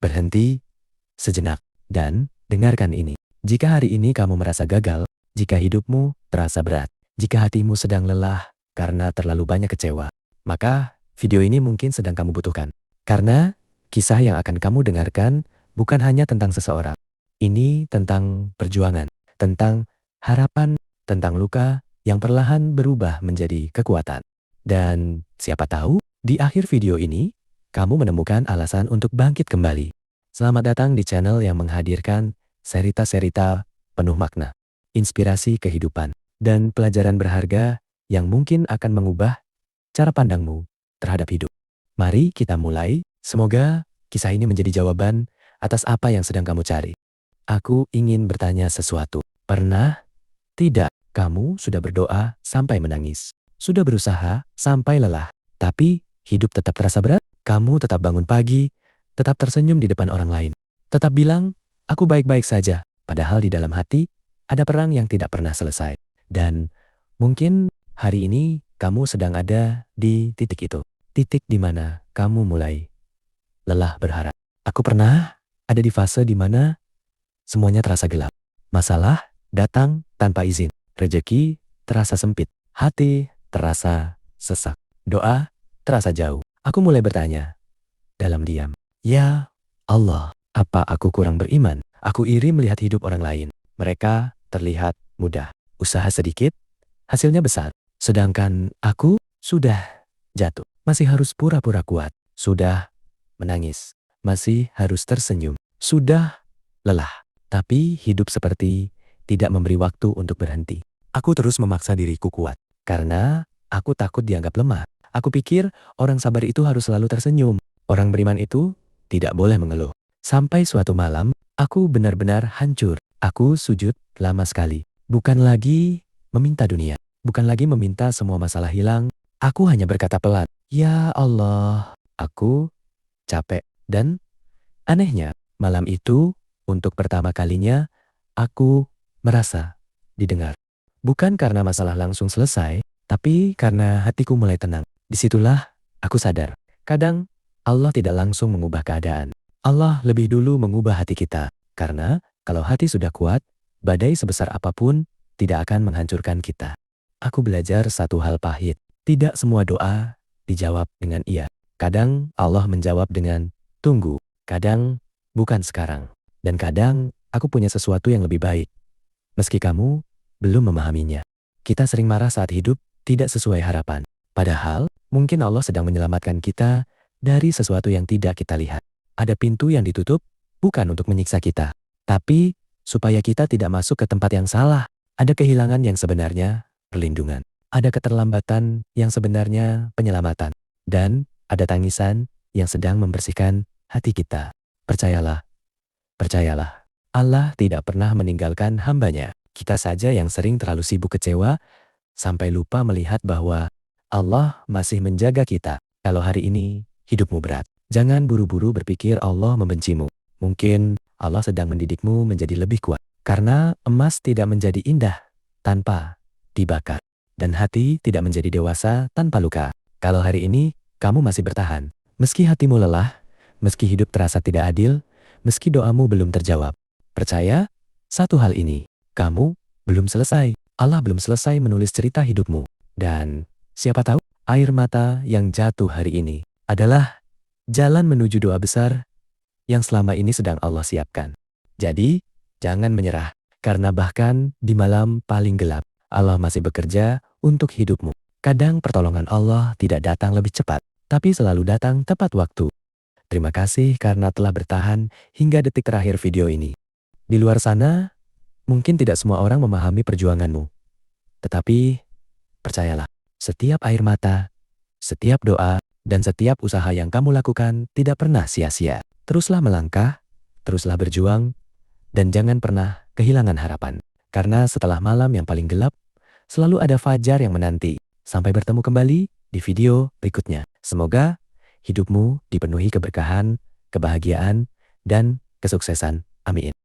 berhenti sejenak dan dengarkan ini. Jika hari ini kamu merasa gagal, jika hidupmu terasa berat, jika hatimu sedang lelah karena terlalu banyak kecewa, maka video ini mungkin sedang kamu butuhkan. Karena kisah yang akan kamu dengarkan bukan hanya tentang seseorang. Ini tentang perjuangan, tentang harapan, tentang luka yang perlahan berubah menjadi kekuatan. Dan siapa tahu, di akhir video ini, kamu menemukan alasan untuk bangkit kembali. Selamat datang di channel yang menghadirkan cerita-cerita penuh makna, inspirasi kehidupan, dan pelajaran berharga yang mungkin akan mengubah cara pandangmu terhadap hidup. Mari kita mulai. Semoga kisah ini menjadi jawaban atas apa yang sedang kamu cari. Aku ingin bertanya sesuatu. Pernah tidak kamu sudah berdoa sampai menangis? Sudah berusaha sampai lelah, tapi hidup tetap terasa berat? Kamu tetap bangun pagi, tetap tersenyum di depan orang lain. Tetap bilang, aku baik-baik saja. Padahal di dalam hati, ada perang yang tidak pernah selesai. Dan mungkin hari ini kamu sedang ada di titik itu. Titik di mana kamu mulai lelah berharap. Aku pernah ada di fase di mana semuanya terasa gelap. Masalah datang tanpa izin. Rezeki terasa sempit. Hati terasa sesak. Doa terasa jauh. Aku mulai bertanya dalam diam. Ya Allah, apa aku kurang beriman? Aku iri melihat hidup orang lain. Mereka terlihat mudah. Usaha sedikit, hasilnya besar. Sedangkan aku sudah jatuh. Masih harus pura-pura kuat. Sudah menangis. Masih harus tersenyum. Sudah lelah. Tapi hidup seperti tidak memberi waktu untuk berhenti. Aku terus memaksa diriku kuat. Karena aku takut dianggap lemah. Aku pikir orang sabar itu harus selalu tersenyum. Orang beriman itu tidak boleh mengeluh. Sampai suatu malam, aku benar-benar hancur. Aku sujud lama sekali. Bukan lagi meminta dunia. Bukan lagi meminta semua masalah hilang. Aku hanya berkata pelan, ya Allah, aku capek. Dan anehnya, malam itu untuk pertama kalinya aku merasa didengar. Bukan karena masalah langsung selesai, tapi karena hatiku mulai tenang. Disitulah aku sadar, kadang Allah tidak langsung mengubah keadaan. Allah lebih dulu mengubah hati kita. Karena kalau hati sudah kuat, badai sebesar apapun tidak akan menghancurkan kita. Aku belajar satu hal pahit. Tidak semua doa dijawab dengan iya. Kadang Allah menjawab dengan tunggu. Kadang bukan sekarang. Dan kadang aku punya sesuatu yang lebih baik. Meski kamu belum memahaminya. Kita sering marah saat hidup tidak sesuai harapan. Padahal mungkin Allah sedang menyelamatkan kita dari sesuatu yang tidak kita lihat. Ada pintu yang ditutup bukan untuk menyiksa kita. Tapi supaya kita tidak masuk ke tempat yang salah. Ada kehilangan yang sebenarnya perlindungan. Ada keterlambatan yang sebenarnya penyelamatan. Dan ada tangisan yang sedang membersihkan hati kita. Percayalah, percayalah. Allah tidak pernah meninggalkan hambanya. Kita saja yang sering terlalu sibuk kecewa sampai lupa melihat bahwa Allah masih menjaga kita. Kalau hari ini hidupmu berat, jangan buru-buru berpikir Allah membencimu. Mungkin Allah sedang mendidikmu menjadi lebih kuat. Karena emas tidak menjadi indah tanpa dibakar. Dan hati tidak menjadi dewasa tanpa luka. Kalau hari ini kamu masih bertahan, meski hatimu lelah, meski hidup terasa tidak adil, meski doamu belum terjawab, percaya satu hal ini, kamu belum selesai. Allah belum selesai menulis cerita hidupmu. Dan siapa tahu, air mata yang jatuh hari ini adalah jalan menuju doa besar yang selama ini sedang Allah siapkan. Jadi, jangan menyerah, karena bahkan di malam paling gelap, Allah masih bekerja untuk hidupmu. Kadang pertolongan Allah tidak datang lebih cepat, tapi selalu datang tepat waktu. Terima kasih karena telah bertahan hingga detik terakhir video ini. Di luar sana, mungkin tidak semua orang memahami perjuanganmu. Tetapi, percayalah, setiap air mata, setiap doa, dan setiap usaha yang kamu lakukan tidak pernah sia-sia. Teruslah melangkah, teruslah berjuang, dan jangan pernah kehilangan harapan. Karena setelah malam yang paling gelap, selalu ada fajar yang menanti. Sampai bertemu kembali di video berikutnya. Semoga hidupmu dipenuhi keberkahan, kebahagiaan, dan kesuksesan. Amin.